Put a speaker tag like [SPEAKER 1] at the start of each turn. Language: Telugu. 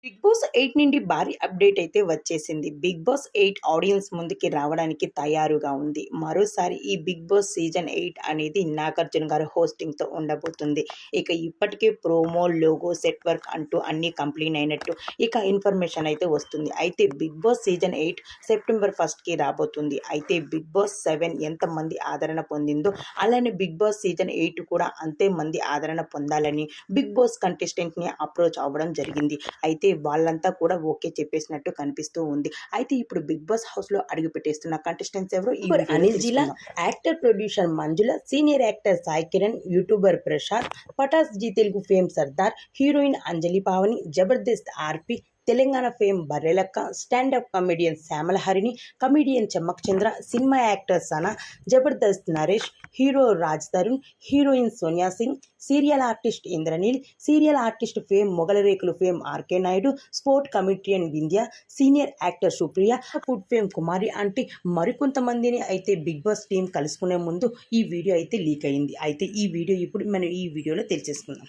[SPEAKER 1] బిగ్ బాస్ 8 నుండి భారీ అప్డేట్ అయితే వచ్చేసింది. బిగ్ బాస్ 8 ఆడియన్స్ ముందుకి రావడానికి తయారుగా ఉంది. మరోసారి ఈ బిగ్ బాస్ సీజన్ 8 అనేది నాగార్జున గారు హోస్టింగ్‌తో ఉండబోతుంది. ఇక ఇప్పటికే ప్రోమో, లోగో, సెట్ వర్క్ అంటూ అన్నీ కంప్లీట్ అయినట్టు ఇక ఇన్ఫర్మేషన్ అయితే వస్తుంది. అయితే బిగ్ బాస్ సీజన్ 8 సెప్టెంబర్ 1కి రాబోతుంది. అయితే బిగ్ బాస్ 7 ఎంతమంది ఆదరణ పొందిందో అలానే బిగ్ బాస్ సీజన్ 8 కూడా అంతే మంది ఆదరణ పొందాలని బిగ్ బాస్ కంటెస్టెంట్‌ని అప్రోచ్ అవ్వడం జరిగింది. అయితే వాళ్ళంతా కూడా ఓకే చెప్పేసినట్టు కనిపిస్తూ ఉంది. అయితే ఇప్పుడు బిగ్ బాస్ హౌస్‌లో అడుగు పెట్టేస్తున్న కంటెస్టెంట్స్ ఎవరో ఈ వీడియోలో Anil Jila, actor producer Manjula, senior actor Sai Kiran, YouTuber Prashanth, Patas Zee Telugu fame Sardar, heroine Anjali Pavani, Jabardasth RP, Telangana fame Barrelakka, standup comedian Shyamala Harini, comedian Chammak Chandra, cinema actor Sana, Jabardasth Naresh, hero Raj Tarun, heroine Sonia Singh, serial artist Indraneel, serial artist fame Mogali Rekulu fame RK Naidu, sport comedian Vindhya, senior actor Supriya, food fame Kumari అంటే మరికొంతమందిని అయితే బిగ్ బాస్ టీం కలుసుకునే ముందు ఈ వీడియో అయితే లీక్ అయింది. అయితే ఈ వీడియో ఇప్పుడు మనం ఈ వీడియోలో తెలిసేసుకుందాం.